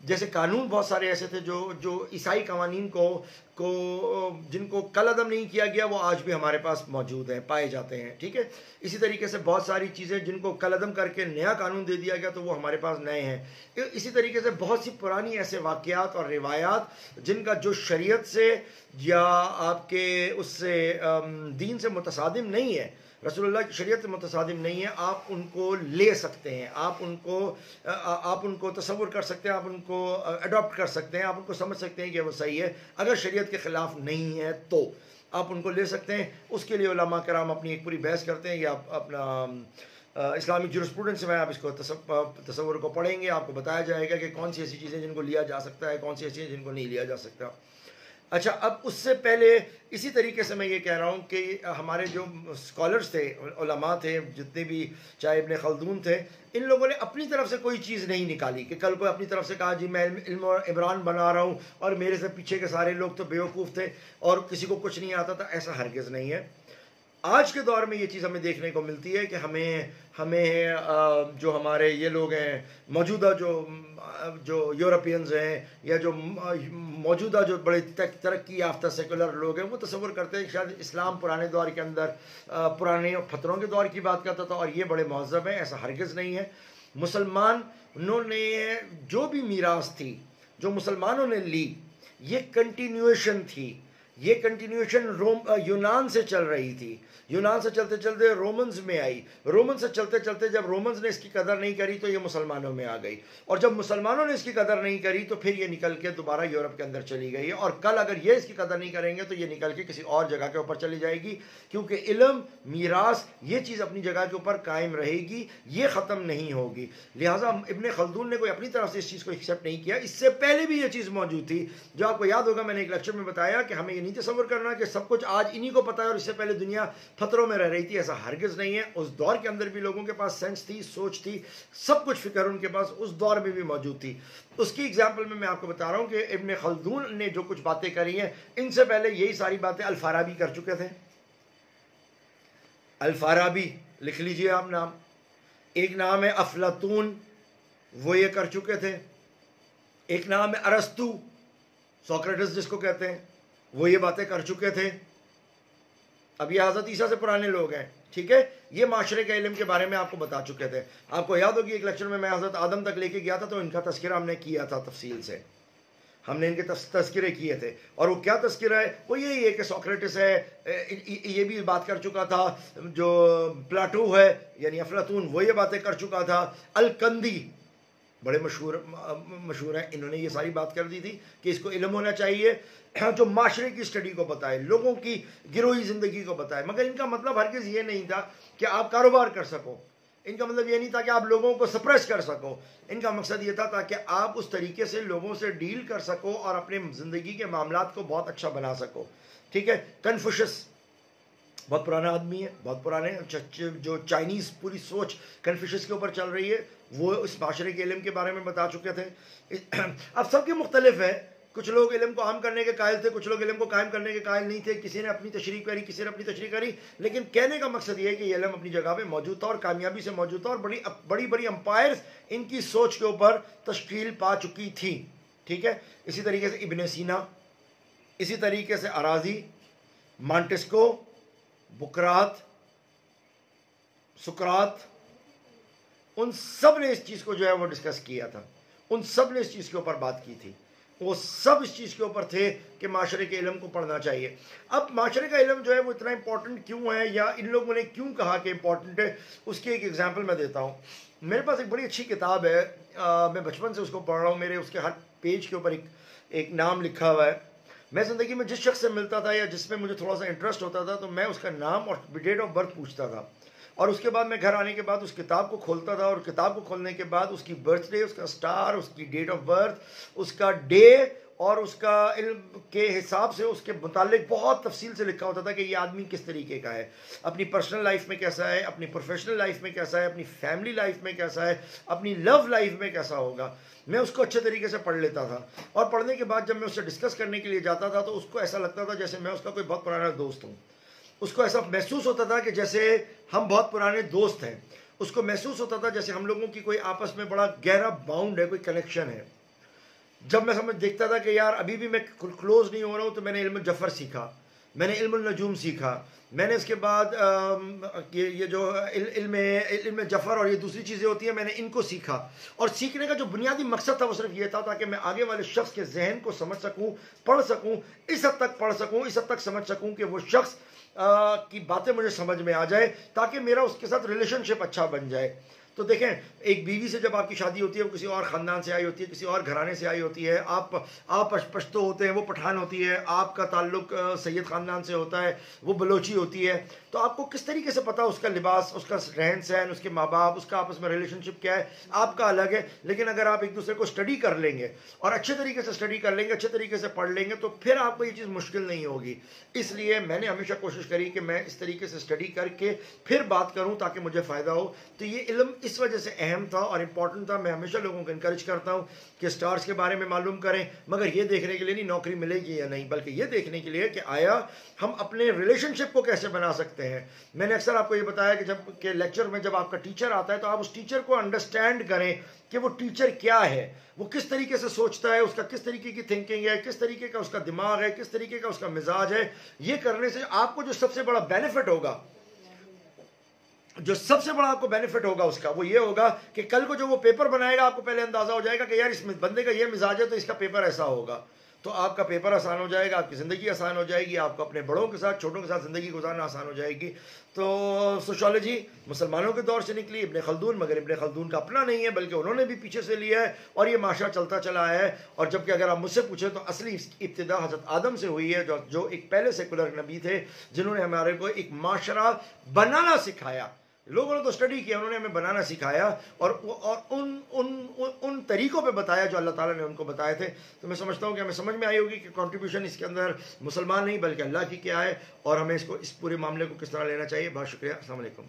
جیسے قانون بہت سارے ایسے تھے جو عیسائی قوانین کو جن کو کل عدم نہیں کیا گیا وہ آج بھی ہمارے پاس موجود ہیں، پائے جاتے ہیں، ٹھیک ہے. اسی طریقے سے بہت ساری چیزیں جن کو کل عدم کر کے نیا قانون دے دیا گیا تو وہ ہمارے پاس نئے ہیں. اسی طریقے سے بہت سی پرانی ایسے واقعات اور روایات جن کا جو شریعت سے یا آپ کے اس سے دین سے متصادم نہیں ہے، رسول اللہ کی شریعت سے متصادم نہیں ہے، آپ ان کو لے سکتے ہیں، آپ ان کو تصور کر سکتے ہیں، آپ ان کو اڈاپٹ کر سکتے ہیں، آپ ان کو سمجھ سکتے ہیں کہ وہ صحیح ہے. اگر شریعت کے خلاف نہیں ہے تو آپ ان کو لے سکتے ہیں. اس کے لیے علماء کرام اپنی ایک پوری بحث کرتے ہیں. یا اپنا اسلامک جورسپروڈنس میں آپ اس کو تصور کو پڑھیں گے، آپ کو بتایا جائے گا کہ کون سی ایسی چیزیں جن کو لیا جا سکتا ہے، کون سی ایسی ہیں جن کو نہیں لیا جا سکتا. اچھا، اب اس سے پہلے اسی طریقے سے میں یہ کہہ رہا ہوں کہ ہمارے جو اسکالرس تھے، علماء تھے، جتنے بھی چاہے ابن خلدون تھے، ان لوگوں نے اپنی طرف سے کوئی چیز نہیں نکالی کہ کل کو اپنی طرف سے کہا جی میں علم اور عمران بنا رہا ہوں اور میرے سے پیچھے کے سارے لوگ تو بیوقوف تھے اور کسی کو کچھ نہیں آتا تھا. ایسا ہرگز نہیں ہے. آج کے دور میں یہ چیز ہمیں دیکھنے کو ملتی ہے کہ ہمیں جو ہمارے یہ لوگ ہیں موجودہ جو یورپینز ہیں یا جو موجودہ جو بڑے ترقی یافتہ سیکولر لوگ ہیں، وہ تصور کرتے ہیں کہ شاید اسلام پرانے دور کے اندر پرانے پتھروں کے دور کی بات کرتا تھا اور یہ بڑے مہذب ہیں. ایسا ہرگز نہیں ہے. مسلمانوں نے جو بھی میراث تھی جو مسلمانوں نے لی، یہ کنٹینیویشن تھی. یہ کنٹینیویشن یونان سے چل رہی تھی. یونان سے چلتے چلتے رومنز میں آئی. رومن سے چلتے چلتے جب رومنز نے اس کی قدر نہیں کری تو یہ مسلمانوں میں آ گئی. اور جب مسلمانوں نے اس کی قدر نہیں کری تو پھر یہ نکل کے دوبارہ یورپ کے اندر چلی گئی. اور کل اگر یہ اس کی قدر نہیں کریں گے تو یہ نکل کے کسی اور جگہ کے اوپر چلی جائے گی. کیونکہ علم، میراث، یہ چیز اپنی جگہ کے اوپر قائم رہے گی، یہ ختم نہیں ہوگی. لہٰذا ابن خلدون نے کوئی اپنی طرف سے اس چیز کو ایکسیپٹ نہیں کیا. اس سے پہلے بھی یہ چیز موجود تھی. جو آپ کو یاد ہوگا میں نے ایک لیکچر میں بتایا کہ ہمیں یہ نہیں تصور کرنا کہ سب کچھ آج انہی کو پتہ ہے اور اس سے پہلے دنیا خطروں میں رہ رہی تھی. ایسا ہرگز نہیں ہے. اس دور کے اندر بھی لوگوں کے پاس سینس تھی، سوچ تھی، سب کچھ فکر ان کے پاس اس دور میں بھی موجود تھی. اس کی ایگزامپل میں آپ کو بتا رہا ہوں کہ ابن خلدون نے جو کچھ باتیں کری ہیں، ان سے پہلے یہی ساری باتیں الفارابی کر چکے تھے. الفارابی لکھ لیجئے آپ نام. ایک نام ہے افلاطون، وہ یہ کر چکے تھے. ایک نام ہے ارسطو، سوکریٹس جس کو کہتے ہیں، وہ یہ باتیں کر چکے تھے. اب یہ حضرت عیسیٰ سے پرانے لوگ ہیں، ٹھیک ہے. یہ معاشرے کے علم کے بارے میں آپ کو بتا چکے تھے. آپ کو یاد ہوگی ایک لیکچر میں حضرت آدم تک لے کے گیا تھا تو ان کا تذکرہ ہم نے کیا تھا تفصیل سے. ہم نے ان کے تذکرے کیے تھے. اور وہ کیا تذکرہ ہے؟ وہ یہی ہے کہ سوکریٹس ہے، یہ بھی بات کر چکا تھا. جو پلاٹو ہے یعنی افلاطون، وہ یہ باتیں کر چکا تھا. الکندی بڑے مشہور ہیں، انہوں نے یہ ساری بات کر دی تھی کہ اس کو علم ہونا چاہیے جو معاشرے کی اسٹڈی کو بتائے، لوگوں کی گروہی زندگی کو بتائے. مگر ان کا مطلب ہرگز یہ نہیں تھا کہ آپ کاروبار کر سکو. ان کا مطلب یہ نہیں تھا کہ آپ لوگوں کو سپریس کر سکو. ان کا مقصد یہ تھا تاکہ آپ اس طریقے سے لوگوں سے ڈیل کر سکو اور اپنے زندگی کے معاملات کو بہت اچھا بنا سکو. ٹھیک ہے. کنفوشس بہت پرانا آدمی ہے، بہت پرانے. جو چائنیز پوری سوچ کنفوشس کے اوپر چل رہی ہے وہ اس معاشرے کے علم کے بارے میں بتا چکے تھے. اب سب کے مختلف ہے. کچھ لوگ علم کو عام کرنے کے قائل تھے، کچھ لوگ علم کو قائم کرنے کے قائل نہیں تھے. کسی نے اپنی تشریح کری، کسی نے اپنی تشریح کری. لیکن کہنے کا مقصد یہ ہے کہ یہ علم اپنی جگہ پہ موجود تھا اور کامیابی سے موجود تھا اور بڑی بڑی امپائرز ان کی سوچ کے اوپر تشکیل پا چکی تھی. ٹھیک ہے. اسی طریقے سے ابن سینا، اسی طریقے سے ارازی، مانٹسکو، بکرات، سقراط، ان سب نے اس چیز کو جو ہے وہ ڈسکس کیا تھا. ان سب نے اس چیز کے اوپر بات کی تھی. وہ سب اس چیز کے اوپر تھے کہ معاشرے کے علم کو پڑھنا چاہیے. اب معاشرے کا علم جو ہے وہ اتنا امپورٹنٹ کیوں ہے یا ان لوگوں نے کیوں کہا کہ امپورٹنٹ ہے، اس کی ایک ایگزامپل میں دیتا ہوں. میرے پاس ایک بڑی اچھی کتاب ہے، میں بچپن سے اس کو پڑھ رہا ہوں. میرے اس کے ہر پیج کے اوپر ایک نام لکھا ہوا ہے. میں زندگی میں جس شخص سے ملتا تھا یا جس میں مجھے تھوڑا سا انٹرسٹ ہوتا تھا تو میں اس کا نام اور ڈیٹ آف برتھ پوچھتا تھا. اور اس کے بعد میں گھر آنے کے بعد اس کتاب کو کھولتا تھا اور کتاب کو کھولنے کے بعد اس کی برتھ ڈے، اس کا سٹار، اس کی ڈیٹ آف برتھ، اس کا ڈے اور اس کا علم کے حساب سے اس کے متعلق بہت تفصیل سے لکھا ہوتا تھا کہ یہ آدمی کس طریقے کا ہے، اپنی پرسنل لائف میں کیسا ہے، اپنی پروفیشنل لائف میں کیسا ہے، اپنی فیملی لائف میں کیسا ہے، اپنی لو لائف میں کیسا ہوگا. میں اس کو اچھے طریقے سے پڑھ لیتا تھا اور پڑھنے کے بعد جب میں اس سے ڈسکس کرنے کے لیے جاتا تھا تو اس کو ایسا لگتا تھا جیسے میں اس کا کوئی بہت پرانا دوست ہوں. اس کو ایسا محسوس ہوتا تھا کہ جیسے ہم بہت پرانے دوست ہیں. اس کو محسوس ہوتا تھا جیسے ہم لوگوں کی کوئی آپس میں بڑا گہرا باؤنڈ ہے، کوئی کنیکشن ہے. جب میں سمجھ دیکھتا تھا کہ یار ابھی بھی میں کلوز نہیں ہو رہا ہوں تو میں نے علم جفر سیکھا، میں نے علم النجوم سیکھا، میں نے اس کے بعد یہ جو علم جفر اور یہ دوسری چیزیں ہوتی ہیں میں نے ان کو سیکھا، اور سیکھنے کا جو بنیادی مقصد تھا وہ صرف یہ تھا تاکہ میں آگے والے شخص کے ذہن کو سمجھ سکوں، پڑھ سکوں، اس حد تک پڑھ سکوں، اس حد تک سمجھ سکوں کہ وہ شخص کی باتیں مجھے سمجھ میں آ جائے تاکہ میرا اس کے ساتھ ریلیشن شپ اچھا بن جائے۔ تو دیکھیں ایک بیوی سے جب آپ کی شادی ہوتی ہے وہ کسی اور خاندان سے آئی ہوتی ہے، کسی اور گھرانے سے آئی ہوتی ہے، آپ پشتو ہوتے ہیں وہ پٹھان ہوتی ہے، آپ کا تعلق سید خاندان سے ہوتا ہے وہ بلوچی ہوتی ہے، تو آپ کو کس طریقے سے پتا اس کا لباس، اس کا رہن سہن، اس کے ماں باپ، اس کا آپس میں ریلیشن شپ کیا ہے، آپ کا الگ ہے۔ لیکن اگر آپ ایک دوسرے کو اسٹڈی کر لیں گے اور اچھے طریقے سے اسٹڈی کر لیں گے، اچھے طریقے سے پڑھ لیں گے، تو پھر آپ کو یہ چیز مشکل نہیں ہوگی۔ اس لیے میں نے ہمیشہ کوشش کری کہ میں اس طریقے سے اسٹڈی کر کے پھر بات کروں تاکہ مجھے فائدہ ہو۔ تو یہ علم اس وجہ سے اہم تھا اور امپورٹنٹ تھا۔ میں ہمیشہ لوگوں کو انکریج کرتا ہوں کہ سٹارز کے بارے میں معلوم کریں، مگر یہ دیکھنے کے لیے نہیں نوکری ملے گی یا نہیں، بلکہ یہ دیکھنے کے لیے کہ آیا ہم اپنے ریلیشن شپ کو کیسے بنا سکتے ہیں۔ میں نے اکثر آپ کو یہ بتایا کہ جب کہ لیکچر میں جب آپ کا ٹیچر آتا ہے تو آپ اس ٹیچر کو انڈرسٹینڈ کریں کہ وہ ٹیچر کیا ہے، وہ کس طریقے سے سوچتا ہے، اس کا کس طریقے کی تھنکنگ ہے، کس طریقے کا اس کا دماغ ہے، کس طریقے کا اس کا مزاج ہے۔ یہ کرنے سے آپ کو جو سب سے بڑا بینیفٹ ہوگا، جو سب سے بڑا آپ کو بینیفٹ ہوگا اس کا، وہ یہ ہوگا کہ کل کو جو وہ پیپر بنائے گا آپ کو پہلے اندازہ ہو جائے گا کہ یار اس بندے کا یہ مزاج ہے تو اس کا پیپر ایسا ہوگا، تو آپ کا پیپر آسان ہو جائے گا، آپ کی زندگی آسان ہو جائے گی، آپ کو اپنے بڑوں کے ساتھ چھوٹوں کے ساتھ زندگی گزارنا آسان ہو جائے گی۔ تو سوشالوجی مسلمانوں کے دور سے نکلی، ابن خلدون، مگر ابن خلدون کا اپنا نہیں ہے بلکہ انہوں نے بھی پیچھے سے لیا ہے اور یہ معاشرہ چلتا چلا ہے۔ اور جبکہ اگر آپ مجھ سے پوچھیں تو اصلی ابتدا حضرت آدم سے ہوئی ہے، جو ایک پہلے سیکولر نبی تھے جنہوں نے ہمارے کو ایک معاشرہ بنانا سکھایا۔ لوگوں نے تو اسٹڈی کیا، انہوں نے ہمیں بنانا سکھایا اور ان طریقوں پہ بتایا جو اللہ تعالیٰ نے ان کو بتائے تھے۔ تو میں سمجھتا ہوں کہ ہمیں سمجھ میں آئی ہوگی کہ کنٹریبیوشن اس کے اندر مسلمان نہیں بلکہ اللہ کی کیا ہے، اور ہمیں اس پورے معاملے کو کس طرح لینا چاہیے۔ بہت شکریہ، السلام علیکم۔